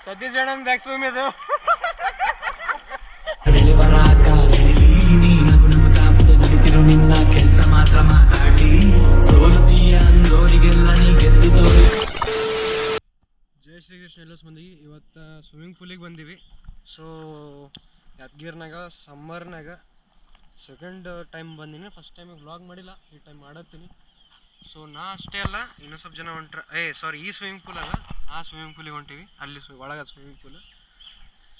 ಸತೀಶ್ ಅಣ್ಣನ back swim ಇದು. ನಿನ್ನ ಕೆಲಸ ಮಾತ್ರ ಮಾತಾಡಿ ಸೋಲುತ್ತೀಯ ಅಂದೋರಿಗೆಲ್ಲ ನೀ ಗೆದ್ದು ತೋರಿ. ಜೈ ಶ್ರೀಕೃಷ್ಣ ಎಲ್ಲಸ್ ಬಂದೀವಿ. ಇವತ್ತು ಸ್ವಿಮ್ಮಿಂಗ್ ಪೂಲಿಗೆ ಬಂದೀವಿ. ಸೊ ಯಾದಗಿರಿನಾಗ ಸಮ್ಮರ್ನಾಗ ಸೆಕೆಂಡ್ ಟೈಮ್ ಬಂದೀನಿ. ಫಸ್ಟ್ ಟೈಮಿಗೆ ವ್ಲಾಗ್ ಮಾಡಿಲ್ಲ, ಈ ಟೈಮ್ ಮಾಡತ್ತೀನಿ. ಸೊ ನಾ ಅಷ್ಟೇ ಅಲ್ಲ, ಇನ್ನೂ ಸ್ವಲ್ಪ ಜನ ಹೊಂಟ್ರ. ಸಾರಿ, ಈ ಸ್ವಿಮ್ಮಿಂಗ್ ಪೂಲ್ ಅಲ್ಲ, ಆ ಸ್ವಿಮ್ಮಿಂಗ್ ಪೂಲಿಗೆ ಹೊಂಟೀವಿ. ಅಲ್ಲಿ ಒಳಗೆ swimming pool.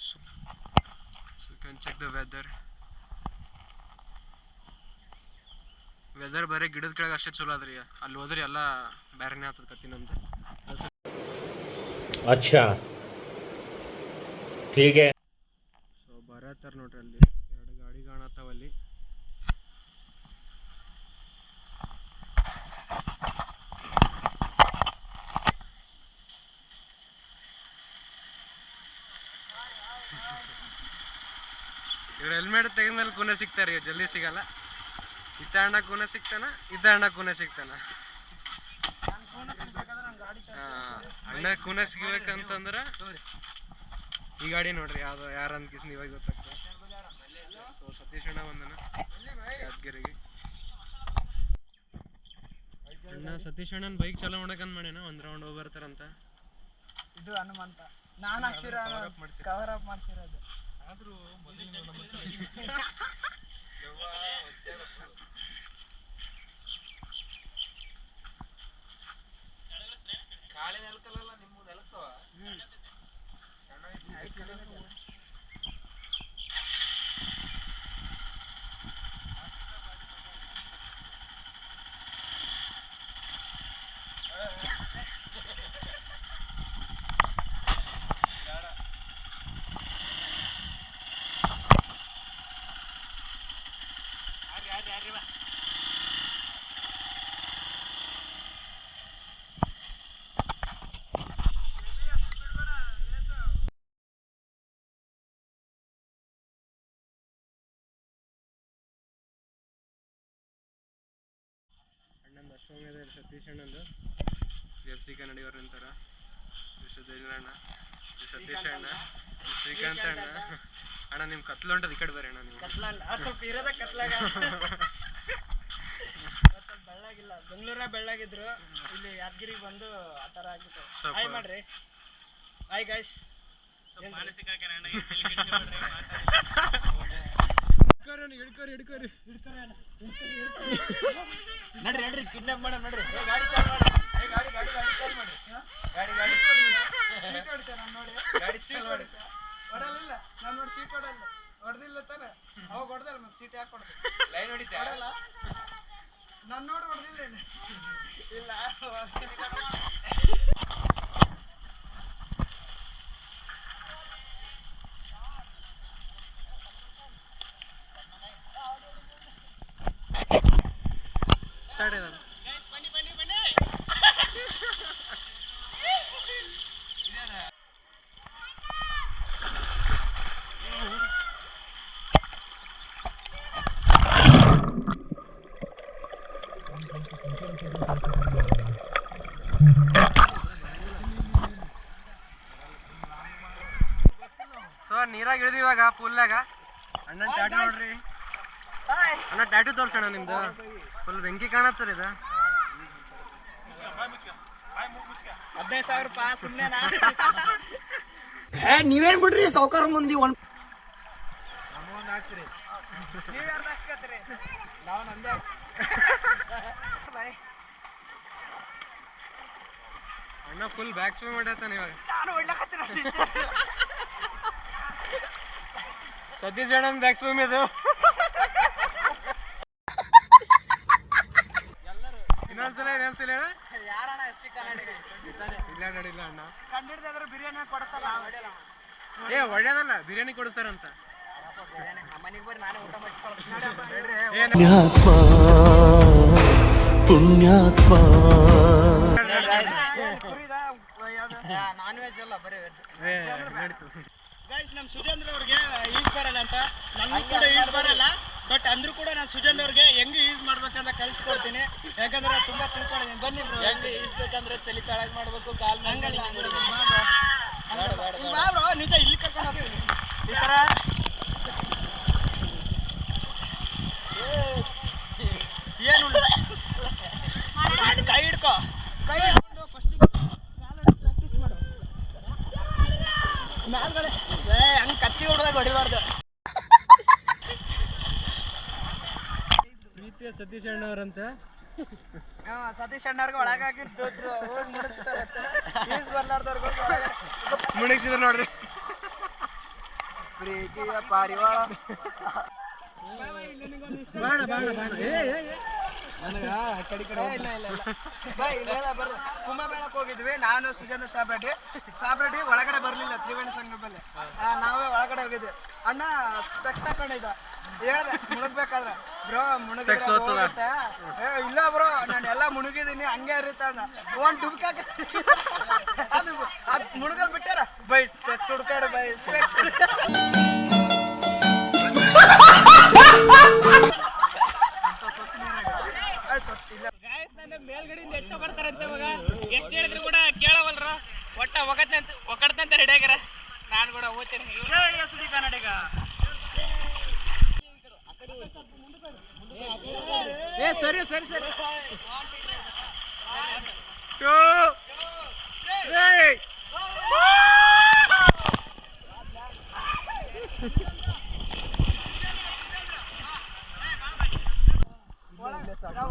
So you can check the weather ಬರೀ ಗಿಡದ ಕೆಳಗೆ ಅಷ್ಟೇ ಚಲೋ ಅದ್ರಿ. ಅಲ್ಲಿ ಹೋದ್ರಿ ಎಲ್ಲ ಬೇರೆನೇ ಆಗ್ತದೆ ಕತ್ತಿ ನಮ್ದು. ಅಚ್ಚಾ ಠೀಕ್ ಹೈ. ಸೊ ಬರತ್ತಾರ ನೋಡ್ರಿ, ಅಲ್ಲಿ 2 ಗಾಡಿ ಕಾಣತ್ತಾವ ಅಲ್ಲಿ. ಇವ್ರು ಹೆಲ್ಮೆಟ್ ತೆಗೆದ್ಮೇಲೆ ಕೂನೆ ಸಿಗ್ತಾರೆ, ಜಲ್ದಿ ಸಿಗಲ್ಲ. ಇತ್ತ ಅಣ್ಣ ಕೂನೆ ಸಿಗ್ತಾನ, ಇತ್ತ ಅಣ್ಣ ಕೂನೆ ಸಿಗ್ತಾನ. ಅಣ್ಣ ಕೂನೆ ಸಿಗ್ಬೇಕಂತಂದ್ರೆ ಈ ಗಾಡಿ ನೋಡ್ರಿ, ಯಾರಂತ ಕಿಸ್ ಇವಾಗ ಗೊತ್ತಾಗ್ತದೆ. ಸೊ ಸತೀಶ್ ಅಣ್ಣ ಬಂದನ ಯಾದಗಿರಿಗೆ. ಅಣ್ಣ ಸತೀಶ್ ಅಣ್ಣನ ಬೈಕ್ ಚಾಲೋ ಮಾಡಕಂತ ಮಾಡ್ಯಾನ, 1 ರೌಂಡ್ ಹೋಗಿ ಬರ್ತಾರಂತ. ಇದು ಹನುಮಂತ ನಾನು ಕವರ್ ಅಪ್ ಮಾಡ್ಸಿರೋದು. ಆದ್ರೂ ಕಾಳಿ ನೆಲಕಲ್ಲ, ನಿಮ್ಮದು ನೆಲಕ್ಕವ ಅಣ್ಣಂದು ಅಶ್ವಮೇಧ ಸತೀಶ್ ಅಣ್ಣಂದು. SD ಕನ್ನಡಿಯವ್ರು ಅಂತಾರ. ಅಣ್ಣ, ಸತೀಶ್ ಅಣ್ಣ, ಶ್ರೀಕಾಂತ್ ಅಣ್ಣ. ಅಣ್ಣ ನಿಮ್ಮ ಕತ್ಲು ಹೊಂಟದ, ಈ ಕಡೆ ಬರ್ರಿ ಅಣ್ಣ. ನೀವು ಸ್ವಲ್ಪ ಇರೋದ ಕತ್ಲಾಗ ಸ್ವಲ್ಪ ಬೆಳ್ಳಾಗಿಲ್ಲ. ಬೆಂಗಳೂರ ಬೆಳ್ಳಾಗಿದ್ರು, ಇಲ್ಲಿ ಯಾದಗಿರಿಗೆ ಬಂದು ಆ ಥರ ಆಗಿತ್ತು. ಹಾಯ್ ಮಾಡ್ರಿ, ಹಾಯ್ ಗೈಸ್. ನಡ್ರಿ ನಡ್ರಿ, ಕಿಡ್ನಾಪ್ ಮಾಡ ನಡ್ರಿ. ಗಾಡಿ ಚಾಲು ಮಾಡಿ, ಗಾಡಿ ಗಾಡಿ ಗಾಡಿ ಚಾಲು ಮಾಡಿ. ಗಾಡಿ ಗಾಡಿ ಸೀಟ್ ಹೊಡಿತೆ ನಾನು ನೋಡಿ. ಗಾಡಿ ಸೀಟ್ ಹೊಡಿತೆ, ಹೊಡಲಿಲ್ಲ ನಾನು ನೋಡಿ. ಸೀಟ್ ಹೊಡಲ್ಲ, ಹೊಡೆದಿಲ್ಲ ತಾನೆ. ಅವಾಗ ಹೊಡೆದಲ್ಲ, ಮತ್ತೆ ಸೀಟ್ ಯಾಕೆ ಹೊಡೆದು? ಲೈನ್ ಹೊಡಿತೆ, ಹೊಡಲ್ಲ ನಾನು ನೋಡಿ. ಹೊಡೆದಿಲ್ಲ ಇಲ್ಲ. ಸ್ಟಾರ್ಟ್ ಆಯ್ತು. ಸೊ ನೀರಾಗ ಇಳಿದು ಇವಾಗ ಪೂಲ್ನಾಗ. ಅಣ್ಣನ ಟ್ಯಾಟೂ ನೋಡ್ರಿ. ಅಣ್ಣ ಟ್ಯಾಟೂ ತೋರ್ಸೋಣ ನಿಮ್ದು. ಫುಲ್ ಬೆಂಕಿ ಕಾಣತ್ತರಿ ಇದು. 15,000 ರೂಪಾಯಿ ಸುಮ್ಮನೆ. ನೀವೇನ್ ಬಿಡ್ರಿ ಸಾವುಕಾರ ಮಂದಿ. ನಮಗೊಂದು ಹಾಕ್ಸ್ರಿ, ನೀವು ಯಾರು ಹಾಕ್ಸ್ಕತ್ತೀರಿ? ನಾವು ನಂದೇ ಬಾಯ್. ಅಣ್ಣ ಫುಲ್ ಬ್ಯಾಕ್ ಸ್ವಿಮ್ ಮಾಡತ್ತಾನ ಇವಾಗ. ನಾನು ಹೊಡ್ಲಕತ್ತೀನಿ. ಸತೀಶ್ ಅಣ್ಣನ ಬ್ಯಾಕ್ ಸ್ವಿಮ್ ಇದು. ಇನ್ನೊಂದ್ಸಲ ಯಾರಣ್ಣ ಎಷ್ಟು ಕನ್ನಡಿಗ ಇಲ್ಲ ನಡಿಲ್ಲ ಅಣ್ಣ. ಕಂಡಿಡ್ದಾದ್ರೆ ಬಿರಿಯಾನಿ ಕೊಡ್ಸಲ್ಲ. ಒಳ್ಳೆದಲ್ಲ, ಬಿರಿಯಾನಿ ಕೊಡಿಸ್ತಾರಂತ. ಮನೆಗೆ ಬರ್ರಿ, ನಾನೇ ಊಟ ಮಾಡಿಸ್ಕೊಳ್ತೀನಿ. ಪುಣ್ಯಾತ್ಮ ನಾನ್ ವೆಜ್ ಅಲ್ಲ, ಬರೀ ವೆಜ್. ನಡೀತು. ಗೈಸ್, ನಮ್ಮ ಸುಜೇಂದ್ರ ಅವ್ರಿಗೆ ಈಜ್ ಬರಲ್ಲ ಅಂತ. ನನಗೂ ಕೂಡ ಈಜ್ ಬರಲ್ಲ, ಬಟ್ ಅಂದ್ರೂ ಕೂಡ ನಾನು ಸುಜೇಂದ್ರ ಅವ್ರಿಗೆ ಹೆಂಗೆ ಈಜ್ ಮಾಡ್ಬೇಕಂತ ಕಲಿಸ್ಕೊಡ್ತೀನಿ. ಯಾಕಂದ್ರೆ ತುಂಬಾ ತಿಳ್ಕೊಂಡಿದ್ದೀನಿ. ಬನ್ನಿ ಬ್ರೋ. ಹೆಂಗೆ ಈಜ್ಬೇಕಂದ್ರೆ ತಲೆ ಕೆಳಗೆ ಮಾಡ್ಬೇಕು, ಕಾಲ್ ಹಂಗಲ್ಲ. ಬಾ ಬ್ರೋ ನಿಜ ಇಲ್ಲಿ ಕರ್ಕೊಂಡು ಹೋಗ್ತೀನಿ ಈ ಥರ ಏನು ಕೈ ಹಿಡ್ಕೊ ಕೈ ಹಿಡ್ಕೊಂಡು ಫಸ್ಟ್ ಪ್ರಾಕ್ಟೀಸ್ ಮಾಡು ಮ್ಯಾಲ್ಗಡೆ ಹಂಗೆ ಕತ್ತಿ ಹೊಡೆದಾಗ ಹೊಡಿಬಾರ್ದು. ಪ್ರೀತಿಯ ಸತೀಶ್ ಅಣ್ಣವ್ರಂತ ಸತೀಶ್ ಅಣ್ಣವ್ರಿಗೆ ಒಳಗಾಗಿದ್ದು ಹೋಗಿ ಮುಡಿಸ್ತಾರೆ ಫೀಸ್ ಬರ್ಲಾರ್ದವ್ರಿಗೆ ಮುಣಗಿಸಿದ್ರು ನೋಡ್ರಿ. ಪ್ರೀತಿಯ ಪಾರಿವಾಳ ಬಾಣ ಬಾಣ ಬಾಣ ನನಗ ಆ ಕಡೆ ಕಡೆ ಕುಂಭಮೇಳಕ್ಕೆ ಹೋಗಿದ್ವಿ ನಾನು ಸುಜೇಂದ್ರ ಸಾಬ್ರೆಡ್ಡಿ ಒಳಗಡೆ ಬರಲಿಲ್ಲ ತ್ರಿವೇಣಿ ಸಂಗಮದಲ್ಲಿ ನಾವೇ ಒಳಗಡೆ ಹೋಗಿದ್ವಿ. ಅಣ್ಣ ಸ್ಪೆಕ್ಸ್ ಹಾಕೊಂಡಿದ್ದ ಹೇಳ್ದೆ ಮುಳುಗ್ಬೇಕಾದ್ರೆ ಬ್ರೋ ಮುಳುಗುತ್ತೆ ಇಲ್ಲ ಬ್ರೋ ನಾನು ಎಲ್ಲ ಮುಳುಗಿದ್ದೀನಿ ಹಂಗೆ ಇರುತ್ತೆ ಅಂದ ಒಂದು ಡುಬ್ಕಾಕ ಅದು ಮುಳುಗಲ್ ಬಿಟ್ಟಾರ ಬೈ ಸ್ಪೆಕ್ಸ್ ಹುಡ್ಕಾಡು ಬೈ ಸ್ಪೆಕ್ಸ್ ಮೇಲ್ಗಡೆಯಿಂದ ಎಷ್ಟೋ ಬರ್ತಾರಂತೆ ಇವಾಗ ಎಷ್ಟು ಹೇಳಿದ್ರು ಕೂಡ ಕೇಳವಲ್ರ ಒಟ್ಟ ಒಕ್ಕಡ್ತಂತ ರೆಡಿ ಆಗ್ಯಾರ. ನಾನು ಕೂಡ ಓದ್ತೇನೆ ಕನ್ನಡಿಗ ಸರಿ ಸರಿ ಸರಿ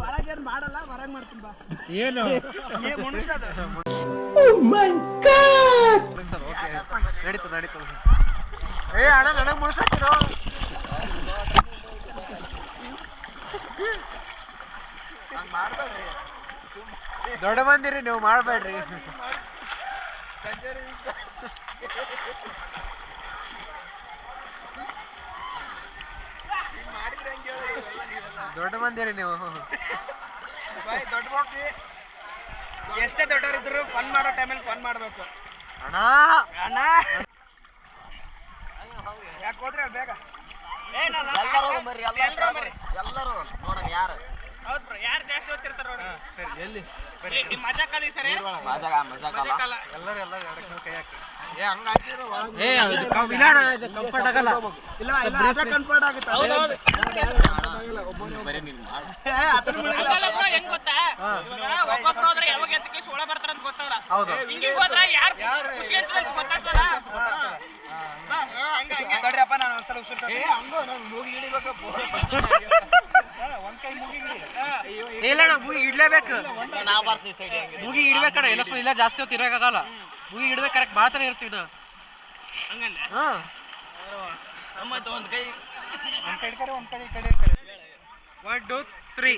ಒಳಗೇನು ಮಾಡಲ್ಲ ಹೊರಗೆ ಮಾಡ್ತೀನಿ ಬಾ ಏನು ಮುಣಿಸೋದು ನಡೀತದ ನಡೀತದ. ಏ ಅಣ್ಣ ನನಗೆ ಮುಣಿಸಾಕಿರೋ ದೊಡ್ಡ ಮಂದಿರಿ ನೀವು ಮಾಡಬೇಡ್ರಿ. ದೊಡ್ಡ ಮಂದಿರಿ ನೀವು ದೊಡ್ಡ ಹೋಗಿ ಎಷ್ಟೇ ದೊಡ್ಡವರಿದ್ರು ಫನ್ ಮಾಡೋ ಟೈಮಲ್ಲಿ ಫನ್ ಮಾಡಬೇಕು ಅಣ್ಣ. ಅಣ್ಣ ಯಾಕೆ ಹೋದ್ರೆ ಬೇಗ ಎಲ್ಲರೂ ನೋಡೋಣ ಯಾರು ಹೌದು ಬ್ರೋ ಯಾರು ಜಾಸ್ತಿ ಓದ್ತಿರ್ತಾರ ನೋಡಿ ಎಲ್ಲಿ ನಿಮ್ಮ ಮಜಾ ಕಾಲ ಈ ಸರಿ ಮಜಾ ಕಾಲ ಎಲ್ಲರೂ ಕೈ ಹಾಕಿ. ಏ ಹಂಗಾಕಿರೋ ಕಂಫರ್ಟ್ ಆಗಲ್ಲ. ಇಲ್ಲ ಇಲ್ಲ ಕನ್ಫರ್ಟ್ ಆಗುತ್ತೆ ಹೆಂಗ್ ಗೊತ್ತಾ ಇವಾಗ ಒಬ್ಬೊಬ್ರು ಹೋದ್ರೆ ಯಾವಾಗ ಎತ್ತಕ್ಕೆ ಒಳ ಬರ್ತಾರ ಅಂತ ಗೊತ್ತಾಗಲ್ಲ. ಹಿಂಗೆ ಹೋದ್ರೆ ಯಾರು ಖುಷಿ ಅಂತ ಗೊತ್ತಾಗ್ತದ. ತಡ್ರಿಯಪ್ಪ ನಾನು ಒಂದ್ಸಲ ಉಸಿರ್ತೀನಿ ಮೂಗಿ ಹಿಡಿಬೇಕಪ್ಪ ಒಂದ್ ಕೈ ಮೂಗಿ ಹಿಡಿ ಇಲ್ಲ ಅಣ್ಣ ಮೂಗಿ ಇಡ್ಲೇಬೇಕು. ಮೂಗಿ ಇಡ್ಬೇಕಣ್ಣ ಎಲ್ಲ ಇಲ್ಲ ಜಾಸ್ತಿ ಹೊತ್ತು ಇರೋಕ್ಕಾಗಲ್ಲ. ಮೂಗಿ ಇಡ್ಬೇಕು ಕರೆಕ್ಟ್ ಬಾಳ್ತಾನೆ ಇರ್ತೀವಿ ನಾವು ಹಂಗಂದ್ರೆ ಹಾಂ. ಒಂದ್ ಕೈ ಒಂದ್ ಕಡೆ ಇಡ್ತಾರೆ ಒಂದ್ ಕಡೆ ಈ ಕಡೆ ಇಡ್ತಾರೆ 1 2 3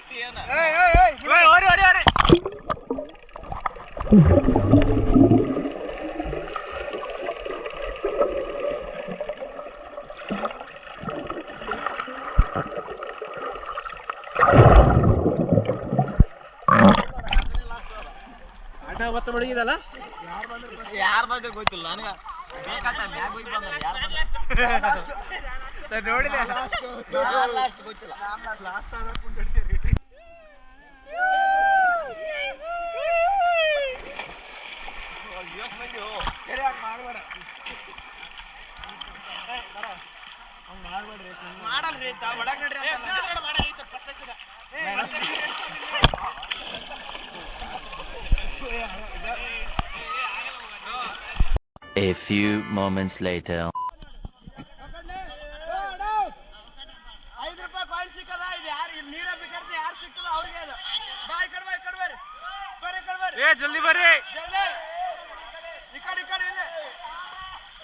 ಓರಿ ಓರಿ ಓರಿ ಆಟ ಮತ್ತೆ ಮಡಗಿದಲ್ಲ. ಯಾರು ಬಂದ್ರೆ ಗೊತ್ತಿಲ್ಲ ನನಗೆ ಬೇಕಾತ ಮ್ಯಾಗ ಹೋಗಿ ಬಂದ್ರೆ ಯಾರು ನೋಡಿದೆ ಲಾಸ್ಟ್ ಗೊತ್ತಿಲ್ಲ ಲಾಸ್ಟ್ ಆದ್ರೆ ಕುಂಡಿಡ್ಸೇರಿ ಮಾಡ್ಬೇಡ ಮಾಡಲ್ರಿ ಒಳಗ್ ನಡ್ರಿ A few moments later. 5 ರೂಪಾಯಿ ಕಾಯಿನ್ ಸಿಕ್ಕದ ಇದು ಯಾರು ಇಲ್ಲಿ ನೀರ ಬೇಕಾದ್ರೆ ಯಾರು ಸಿಕ್ಕದ ಅವ್ರಿಗೆ ಅದು ಬಾಯ್ ಕಡ್ಬಾಯ್ ಕಡ್ಬಾರಿ ಬರ್ರಿ ಕಡ್ಬಾರಿ ಏ ಜಲ್ದಿ ಬರ್ರಿ. ಜಲ್ದಿ ಈ ಕಡೆ ಇಲ್ಲ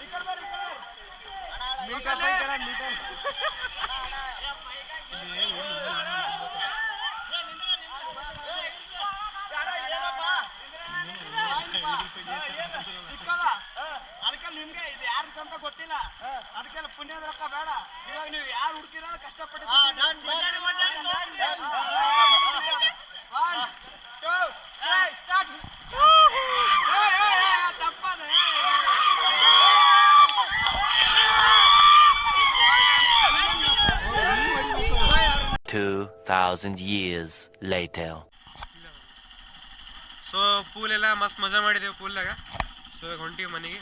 ಈ ಕಡೆ ಬರ್ರಿ ಸಿಕ್ಕದ ಅದಕ್ಕೆ ನಿಮ್ಗೆ ಇದು ಯಾರ್ದಂತ ಗೊತ್ತಿಲ್ಲ ಅದಕ್ಕೆಲ್ಲ ಪುಣ್ಯದ ರೊಕ್ಕ ಬೇಡ. ಇವಾಗ ನೀವು ಯಾರು ಹುಡುಕಿರ ಕಷ್ಟಪಟ್ಟು 1 2 3 ಸ್ಟಾರ್ಟ್. ತಪ್ಪದ 2,000 years later. ಸೊ ಪೂಲ್ ಎಲ್ಲ ಮಸ್ತ್ ಮಜಾ ಮಾಡಿದ್ದೇವೆ ಪೂಲ್ದಾಗ. ಸೊ ಹೊಂಟಿವಿ ಮನೆಗೆ.